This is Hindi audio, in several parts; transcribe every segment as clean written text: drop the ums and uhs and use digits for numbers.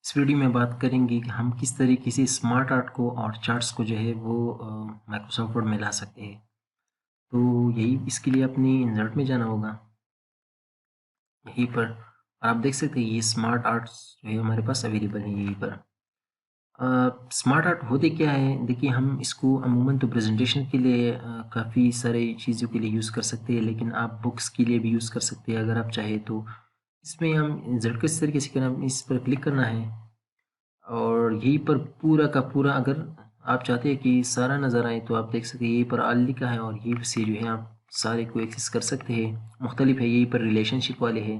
इस वीडियो में बात करेंगे कि हम किस तरीके से स्मार्ट आर्ट को और चार्ट्स को जो है वो माइक्रोसॉफ्ट वर्ड में ला सकते हैं। तो यही इसके लिए अपनी इंसर्ट में जाना होगा यहीं पर। और आप देख सकते हैं ये स्मार्ट आर्ट्स जो है हमारे पास अवेलेबल है यहीं पर। स्मार्ट आर्ट होते क्या है, देखिए हम इसको अमूमन तो प्रेजेंटेशन के लिए काफ़ी सारी चीज़ों के लिए यूज़ कर सकते हैं, लेकिन आप बुक्स के लिए भी यूज़ कर सकते हैं अगर आप चाहें तो। इसमें हम इंसर्ट किस तरीके से करना, इस पर क्लिक करना है और यहीं पर पूरा का पूरा अगर आप चाहते हैं कि सारा नज़र आए तो आप देख सकते हैं यहीं पर ऑल लिखा है और यहीं से जो है आप सारे को एक्सेस कर सकते हैं। मुख्तलिफ है, यहीं पर रिलेशनशिप वाले हैं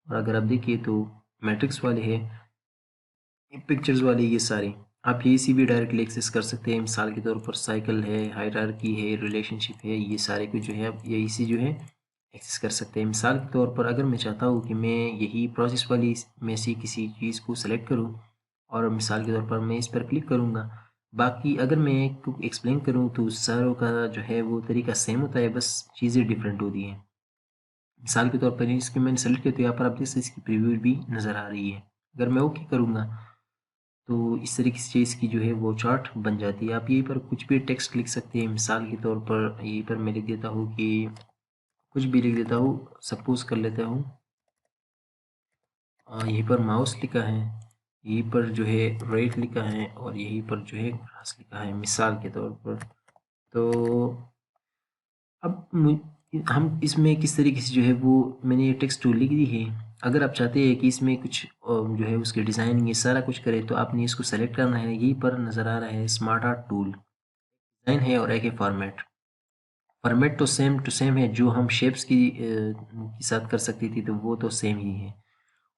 और अगर आप देखिए तो मैट्रिक्स वाले हैं, पिक्चर्स वाले, ये सारे आप यहीं से भी डायरेक्टली एक्सेस कर सकते हैं। मिसाल के तौर पर साइकिल है, हायरार्की है, रिलेशनशिप है, ये सारे को जो है आप यहीं से जो है एक्सेस कर सकते हैं। मिसाल के तौर पर अगर मैं चाहता हूँ कि मैं यही प्रोसेस वाली में से किसी चीज़ को सेलेक्ट करूँ और मिसाल के तौर पर मैं इस पर क्लिक करूँगा। बाकी अगर मैं एक्सप्लेन करूँ तो सारों का जो है वो तरीका सेम होता है, बस चीज़ें डिफरेंट होती हैं। मिसाल के तौर पर इसकी मैंने सेलेक्ट किया तो यहाँ पर आप देख सकते हैं इसकी प्रीव्यू भी नज़र आ रही है। अगर मैं ओके करूँगा तो इस तरीके से इसकी जो है वो चार्ट बन जाती है। आप यहीं पर कुछ भी टेक्स्ट लिख सकते हैं। मिसाल के तौर पर यहीं पर मैं लिख देता हूँ कि कुछ भी लिख देता हूँ, सपोज़ कर लेता हूँ यहीं पर माउस लिखा है, यहीं पर जो है रेट लिखा है और यहीं पर जो है ग्रास लिखा है मिसाल के तौर पर। तो अब हम इसमें किस तरीके से जो है वो मैंने ये टेक्स्ट टूल लिख दी है। अगर आप चाहते हैं कि इसमें कुछ जो है उसके डिज़ाइन ये सारा कुछ करे तो आपने इसको सेलेक्ट करना है। यहीं पर नज़र आ रहा है स्मार्ट आर्ट टूल, डिज़ाइन है और एक है फॉर्मेट। फॉर्मेट तो सेम टू सेम है, जो हम शेप्स के साथ कर सकती थी तो वो तो सेम ही है,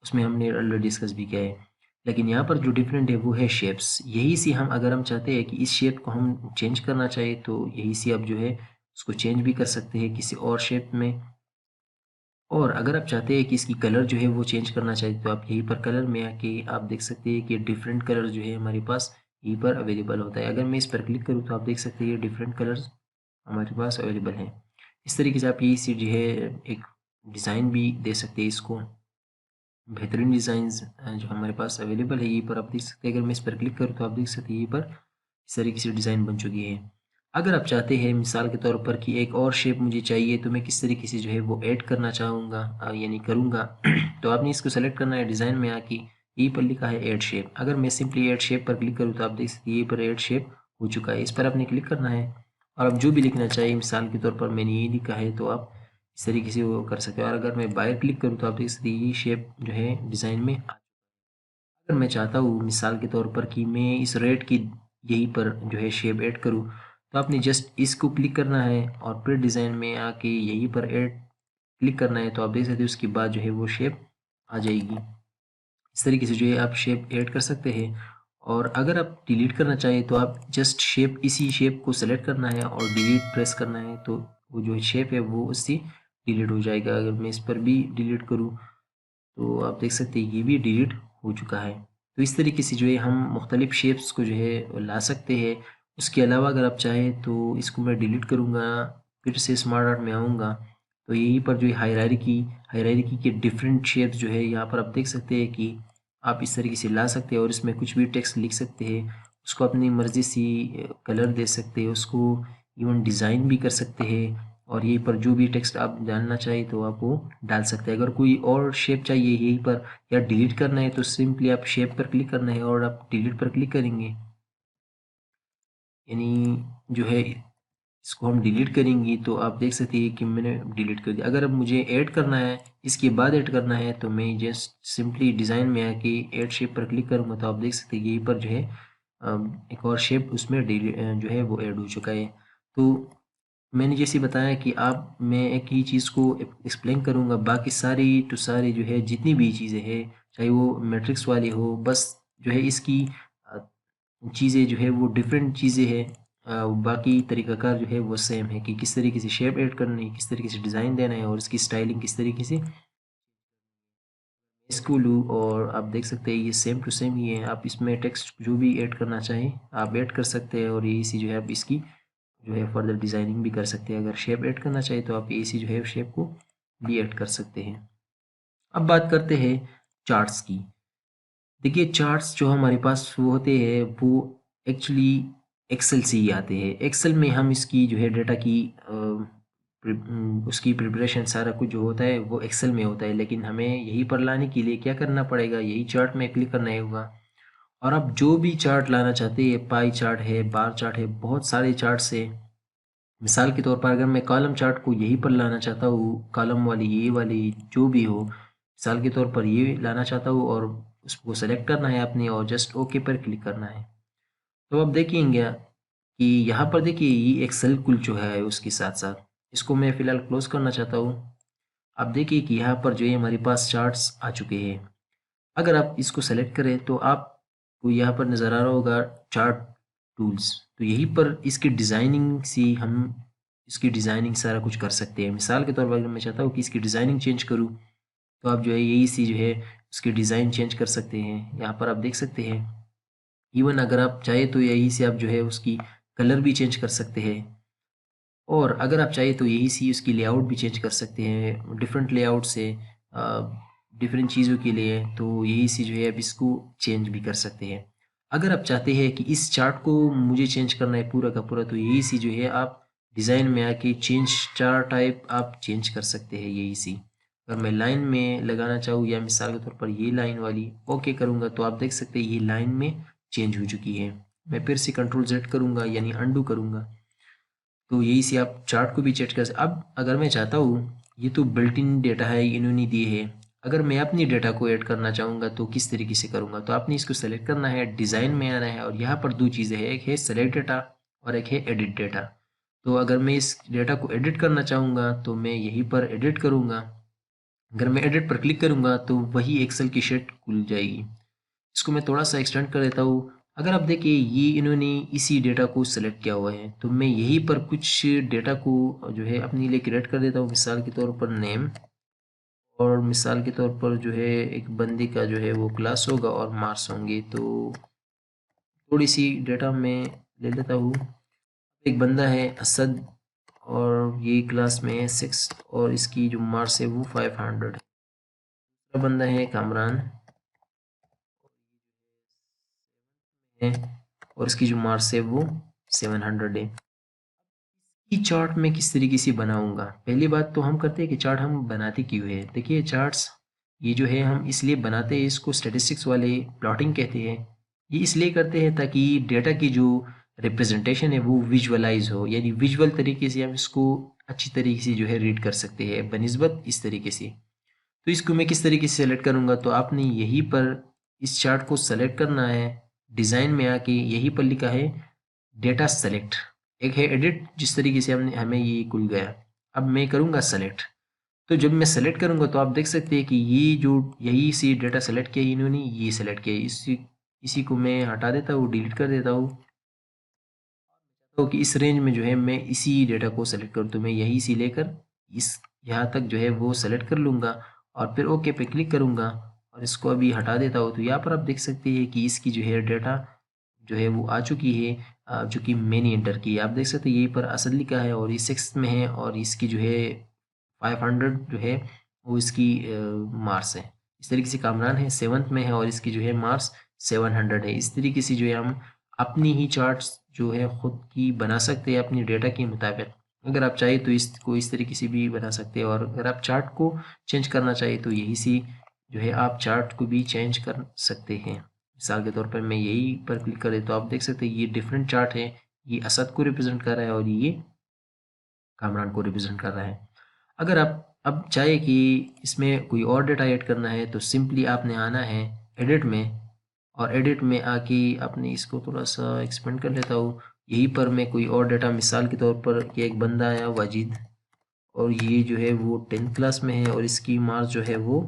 उसमें हमने ऑलरेडी डिस्कस भी किया है। लेकिन यहाँ पर जो डिफरेंट है वो है शेप्स। यही से हम अगर हम चाहते हैं कि इस शेप को हम चेंज करना चाहिए तो यही से आप जो है उसको चेंज भी कर सकते हैं किसी और शेप में। और अगर आप चाहते हैं कि इसकी कलर जो है वो चेंज करना चाहिए तो आप यहीं पर कलर में आके आप देख सकते हैं कि डिफरेंट कलर जो है हमारे पास यहीं पर अवेलेबल होता है। अगर मैं इस पर क्लिक करूँ तो आप देख सकते हैं ये डिफरेंट कलर्स हमारे पास अवेलेबल हैं। इस तरीके से आप यही से जो है एक डिज़ाइन भी दे सकते हैं इसको। बेहतरीन डिज़ाइंस जो हमारे पास अवेलेबल है यहीं पर आप देख सकते हैं। अगर मैं इस पर क्लिक करूँ तो आप देख सकते हैं यहीं पर इस तरीके से डिज़ाइन बन चुकी है। अगर आप चाहते हैं मिसाल के तौर पर कि एक और शेप मुझे चाहिए तो मैं किस तरीके से जो है वो ऐड करना चाहूँगा यानी करूँगा तो आपने इसको सेलेक्ट करना है, डिज़ाइन में आके यहीं पर लिखा है ऐड शेप। अगर मैं सिंपली ऐड शेप पर क्लिक करूँ तो आप देख सकते हैं यहीं पर ऐड शेप हो चुका है। इस पर आपने क्लिक करना है और आप जो भी लिखना चाहिए, मिसाल के तौर पर मैंने ये लिखा है तो आप इस तरीके से वो कर सकते हो। और अगर मैं बाहर क्लिक करूँ तो आप देख सकते हैं ये शेप जो है डिज़ाइन में अगर मैं चाहता हूँ मिसाल के तौर पर कि मैं इस रेड की यहीं पर जो है शेप ऐड करूँ तो आपने जस्ट इसको क्लिक करना है और फिर डिज़ाइन में आके यहीं पर ऐड क्लिक करना है तो आप देख सकते हो उसके बाद जो है वो शेप आ जाएगी। इस तरीके से जो है आप शेप ऐड कर सकते हैं। और अगर आप डिलीट करना चाहें तो आप जस्ट शेप इसी शेप को सेलेक्ट करना है और डिलीट प्रेस करना है तो वो जो शेप है वो उससे डिलीट हो जाएगा। अगर मैं इस पर भी डिलीट करूँ तो आप देख सकते हैं ये भी डिलीट हो चुका है। तो इस तरीके से जो है हम मुख्तलिफ शेप्स को जो है ला सकते हैं। उसके अलावा अगर आप चाहें तो इसको मैं डिलीट करूँगा, फिर से स्मार्ट आर्ट में आऊँगा तो यहीं पर जो है हायरार्की के डिफरेंट शेप्स जो है यहाँ पर आप देख सकते हैं कि आप इस तरीके से ला सकते हैं और इसमें कुछ भी टेक्स्ट लिख सकते हैं, उसको अपनी मर्ज़ी से कलर दे सकते हैं, उसको इवन डिज़ाइन भी कर सकते हैं और यहीं पर जो भी टेक्स्ट आप डालना चाहें तो आप वो डाल सकते हैं। अगर कोई और शेप चाहिए यहीं पर या डिलीट करना है तो सिंपली आप शेप पर क्लिक करना है और आप डिलीट पर क्लिक करेंगे, यानी जो है इसको हम डिलीट करेंगे तो आप देख सकते हैं कि मैंने डिलीट कर दिया। अगर अब मुझे ऐड करना है, इसके बाद ऐड करना है तो मैं जस्ट सिंपली डिज़ाइन में आके ऐड शेप पर क्लिक करूँगा तो आप देख सकते हैं यहीं पर जो है एक और शेप उसमें जो है वो ऐड हो चुका है। तो मैंने जैसे बताया कि आप मैं एक ही चीज़ को एक्सप्लेन करूँगा, बाकी सारी टू सारी जो है जितनी भी चीज़ें हैं चाहे वो मैट्रिक्स वाली हो, बस जो है इसकी अ, चीज़ें जो है वो डिफरेंट चीज़ें हैं। बाकी तरीक़ाकार जो है वो सेम है कि किस तरीके से शेप ऐड करनी है, किस तरीके से डिज़ाइन देना है और इसकी स्टाइलिंग किस तरीके से इसको लूँ। और आप देख सकते हैं ये सेम टू सेम ही है। आप इसमें टेक्स्ट जो भी ऐड करना चाहें आप ऐड कर सकते हैं और यही सी जो है आप इसकी जो है फर्दर डिज़ाइनिंग भी कर सकते हैं। अगर शेप ऐड करना चाहिए तो आप इसी जो है शेप को भी ऐड कर सकते हैं। अब बात करते हैं चार्ट्स की। देखिए चार्ट्स जो हमारे पास वो होते हैं वो एक्चुअली एक्सेल से ही आते हैं। एक्सेल में हम इसकी जो है डाटा की उसकी प्रिपरेशन सारा कुछ जो होता है वो एक्सेल में होता है, लेकिन हमें यहीं पर लाने के लिए क्या करना पड़ेगा, यही चार्ट में क्लिक करना होगा। और आप जो भी चार्ट लाना चाहते हैं, पाई चार्ट है, बार चार्ट है, बहुत सारे चार्ट्स है। मिसाल के तौर पर अगर मैं कॉलम चार्ट को यहीं पर लाना चाहता हूँ, कॉलम वाली ये वाली जो भी हो, मिसाल के तौर पर ये लाना चाहता हूँ और उसको सेलेक्ट करना है आपने और जस्ट ओके पर क्लिक करना है। तो अब देखेंगे कि यहाँ पर देखिए ये एक सेल कुल जो है उसके साथ साथ इसको मैं फ़िलहाल क्लोज करना चाहता हूँ। आप देखिए कि यहाँ पर जो है हमारे पास चार्ट्स आ चुके हैं। अगर आप इसको सेलेक्ट करें तो आपको यहाँ पर नज़र आ रहा होगा चार्ट टूल्स। तो यहीं पर इसकी डिज़ाइनिंग से हम इसकी डिज़ाइनिंग सारा कुछ कर सकते हैं। मिसाल के तौर पर अगर मैं चाहता हूँ कि इसकी डिज़ाइनिंग चेंज करूँ तो आप जो है यही सी जो है उसकी डिज़ाइन चेंज कर सकते हैं। यहाँ पर आप देख सकते हैं। इवन अगर आप चाहे तो यही से आप जो है उसकी कलर भी चेंज कर सकते हैं। और अगर आप चाहे तो यही सी उसकी लेआउट भी चेंज कर सकते हैं डिफरेंट लेआउट से डिफरेंट चीज़ों के लिए। तो यही सी जो है अब इसको चेंज भी कर सकते हैं। अगर आप चाहते हैं कि इस चार्ट को मुझे चेंज करना है पूरा का पूरा, तो यही सी जो है आप डिज़ाइन में आके चेंज चार्ट टाइप आप चेंज कर सकते हैं यही सी। अगर मैं लाइन में लगाना चाहूँ या मिसाल के तौर पर ये लाइन वाली ओके करूँगा तो आप देख सकते हैं ये लाइन में चेंज हो चुकी है। मैं फिर से कंट्रोल जेड करूँगा यानी अंडू करूँगा तो यही से आप चार्ट को भी चेक कर सकते। अब अगर मैं चाहता हूँ, ये तो बिल्ट इन डेटा है इन्होंने दिए है, अगर मैं अपनी डेटा को ऐड करना चाहूँगा तो किस तरीके से करूँगा, तो आपने इसको सेलेक्ट करना है, डिज़ाइन में आना है और यहाँ पर दो चीज़ें हैं, एक है सेलेक्ट डेटा और एक है एडिट डेटा। तो अगर मैं इस डेटा को एडिट करना चाहूँगा तो मैं यहीं पर एडिट करूँगा। अगर मैं एडिट पर क्लिक करूँगा तो वही एक्सेल की शीट खुल जाएगी। इसको मैं थोड़ा सा एक्सटेंड कर देता हूँ। अगर आप देखिए ये इन्होंने इसी डेटा को सेलेक्ट किया हुआ है तो मैं यहीं पर कुछ डेटा को जो है अपने लिए क्रिएट कर देता हूँ। मिसाल के तौर पर नेम और मिसाल के तौर पर जो है एक बंदी का जो है वो क्लास होगा और मार्क्स होंगे। तो थोड़ी सी डेटा मैं ले लेता हूँ। एक बंदा है असद और ये क्लास में है 6 और इसकी जो मार्क्स है वो 500 है। दूसरा बंदा है कामरान है और इसकी जो मार्क्स है वो 700 है। कि चार्ट मैं किस तरीके से बनाऊंगा, पहली बात तो हम करते हैं कि चार्ट हम बनाते क्यों है। देखिए चार्ट्स ये जो है हम इसलिए बनाते हैं, इसको स्टैटिस्टिक्स वाले प्लॉटिंग कहते हैं। ये इसलिए करते हैं ताकि डेटा की जो रिप्रेजेंटेशन है वो विजुअलाइज हो, यानी विजुअल तरीके से हम इसको अच्छी तरीके से जो है रीड कर सकते हैं बनिस्बत इस तरीके से। तो इसको मैं किस तरीके से सेलेक्ट करूंगा, तो आपने यहीं पर इस चार्ट को सेलेक्ट करना है। डिज़ाइन में आके यहीं पर लिखा है डेटा सेलेक्ट, एक है एडिट, जिस तरीके से हमने हमें ये खुल गया। अब मैं करूँगा सेलेक्ट। तो जब मैं सेलेक्ट करूँगा तो आप देख सकते हैं कि ये जो यही सी डेटा सेलेक्ट किया इन्होंने, ये सेलेक्ट किया। इसी को मैं हटा देता हूँ, डिलीट कर देता हूँ। तो कि इस रेंज में जो है मैं इसी डेटा को सेलेक्ट करूँ तो मैं यही से लेकर इस यहाँ तक जो है वो सेलेक्ट कर लूँगा और फिर ओके पे क्लिक करूँगा और इसको अभी हटा देता हूँ। तो यहाँ पर आप देख सकते हैं कि इसकी जो है डेटा जो है वो आ चुकी है, जो कि मैंने एंटर की है। आप देख सकते हैं यहीं पर असद लिखा है और ये 6 में है और इसकी जो है 500 जो है वो इसकी मार्क्स है। इस तरीके से कामरान है 7th में है और इसकी जो है मार्क्स 700 है। इस तरीके से जो है हम अपनी ही चार्ट्स जो है खुद की बना सकते हैं अपनी डेटा के मुताबिक। अगर आप चाहे तो इसको इस तरीके से भी बना सकते हैं और अगर आप चार्ट को चेंज करना चाहिए तो यही सी जो है आप चार्ट को भी चेंज कर सकते हैं। मिसाल के तौर पर मैं यही पर क्लिक कर देता तो आप देख सकते हैं ये डिफरेंट चार्ट है, ये असद को रिप्रेजेंट कर रहा है और ये कामरान को रिप्रेजेंट कर रहा है। अगर आप अब चाहे कि इसमें कोई और डेटा ऐड करना है तो सिंपली आपने आना है एडिट में और एडिट में आके आपने इसको थोड़ा सा एक्सपेंड कर लेता हूँ। यहीं पर मैं कोई और डेटा मिसाल के तौर पर कि एक बंदा आया वाजिद और ये जो है वो 10th क्लास में है और इसकी मार्क्स जो है वो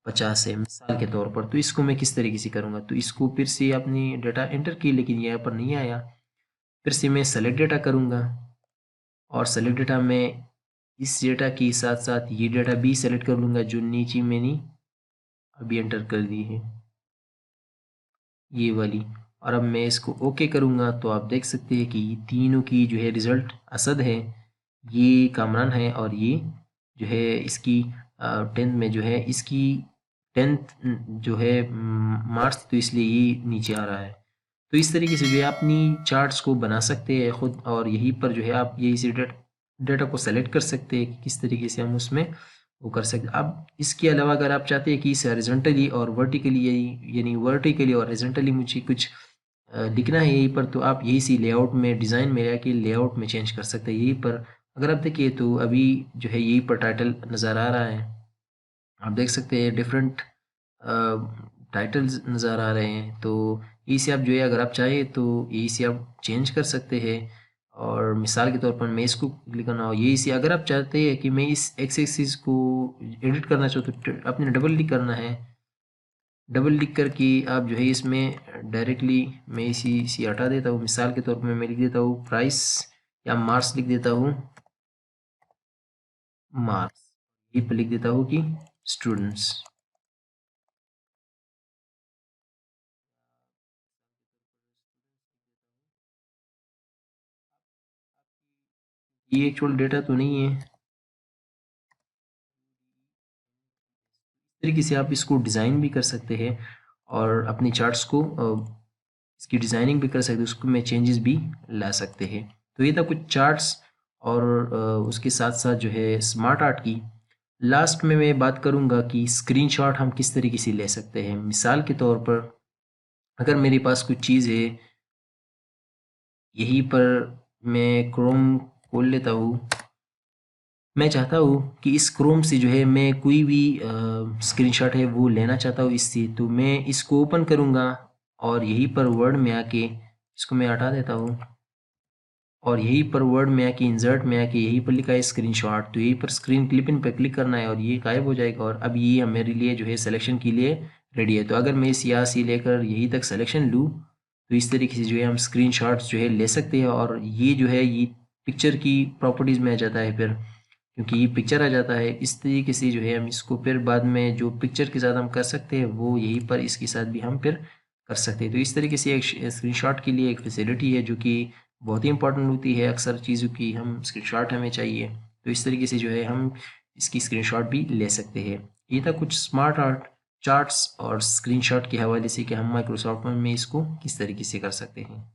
50 है मिसाल के तौर पर। तो इसको मैं किस तरीके से करूँगा, तो इसको फिर से अपनी डेटा एंटर की लेकिन यहाँ पर नहीं आया। फिर से मैं सेलेक्ट डेटा करूँगा और सेलेक्ट डेटा में इस डेटा के साथ साथ ये डेटा भी सेलेक्ट कर लूँगा जो नीचे मैंने अभी एंटर कर दी है ये वाली। और अब मैं इसको ओके करूँगा तो आप देख सकते हैं कि तीनों की जो है रिज़ल्ट असद है, ये कामरान है और ये जो है इसकी 10th में जो है इसकी 10th जो है मार्च, तो इसलिए ये नीचे आ रहा है। तो इस तरीके से जो है अपनी चार्ट्स को बना सकते हैं खुद, और यहीं पर जो है आप यही से डेटा को सेलेक्ट कर सकते हैं कि किस तरीके से हम उसमें वो कर सकते हैं। अब इसके अलावा अगर आप चाहते हैं कि इसे हॉरिजॉन्टली और वर्टिकली, यानी वर्टिकली और हॉरिजॉन्टली मुझे कुछ लिखना है यहीं पर, तो आप यही सी लेआउट में, डिज़ाइन में आके लेआउट में चेंज कर सकते हैं। यहीं पर अगर आप देखिए तो अभी जो है यहीं पर टाइटल नज़र आ रहा है, आप देख सकते हैं डिफरेंट टाइटल्स नज़र आ रहे हैं। तो इसे आप जो है अगर आप चाहें तो इसे आप चेंज कर सकते हैं। और मिसाल के तौर पर मैं इसको क्लिक करना हो, ये इसे अगर आप चाहते हैं कि मैं इस एक्स एक्सिस को एडिट करना चाहूँ तो आपने डबल क्लिक करना है। डबल क्लिक करके आप जो है इसमें डायरेक्टली मैं इसी हटा देता हूँ। मिसाल के तौर पर मैं लिख देता हूँ प्राइस, या मार्क्स लिख देता हूँ, मार्क्स, ये पर लिख देता हूँ कि स्टूडेंट्स। ये एक्चुअल डेटा तो नहीं है। इस तरीके से आप इसको डिज़ाइन भी कर सकते हैं और अपनी चार्ट्स को इसकी डिज़ाइनिंग भी कर सकते हैं, उसको में चेंजेस भी ला सकते हैं। तो ये था कुछ चार्ट्स, और उसके साथ साथ जो है स्मार्ट आर्ट की। लास्ट में मैं बात करूँगा कि स्क्रीनशॉट हम किस तरीके से ले सकते हैं। मिसाल के तौर पर अगर मेरे पास कुछ चीज़ है, यहीं पर मैं क्रोम खोल लेता हूँ। मैं चाहता हूँ कि इस क्रोम से जो है मैं कोई भी स्क्रीनशॉट है वो लेना चाहता हूँ इससे, तो मैं इसको ओपन करूँगा और यहीं पर वर्ड में आके इसको मैं हटा देता हूँ, और यहीं पर वर्ड में आके इंसर्ट में आके यहीं पर लिखा है स्क्रीनशॉट, तो यहीं पर स्क्रीन क्लिपिंग पर क्लिक करना है और ये गायब हो जाएगा। और अब ये मेरे लिए जो है सिलेक्शन के लिए रेडी है। तो अगर मैं इस यहाँ से लेकर यहीं तक सिलेक्शन लूँ तो इस तरीके से जो है हम स्क्रीनशॉट्स जो है ले सकते हैं। और ये जो है ये पिक्चर की प्रॉपर्टीज़ में आ जाता है फिर, क्योंकि ये पिक्चर आ जाता है। इस तरीके से जो है हम इसको फिर बाद में जो पिक्चर के साथ हम कर सकते हैं वो यहीं पर इसके साथ भी हम फिर कर सकते हैं। तो इस तरीके से एक स्क्रीनशॉट के लिए एक फैसिलिटी है जो कि बहुत ही इंपॉर्टेंट होती है। अक्सर चीज़ों की हम स्क्रीनशॉट हमें चाहिए, तो इस तरीके से जो है हम इसकी स्क्रीनशॉट भी ले सकते हैं। ये था कुछ स्मार्ट आर्ट चार्ट्स और स्क्रीनशॉट के हवाले से कि हम माइक्रोसॉफ्ट में इसको किस तरीके से कर सकते हैं।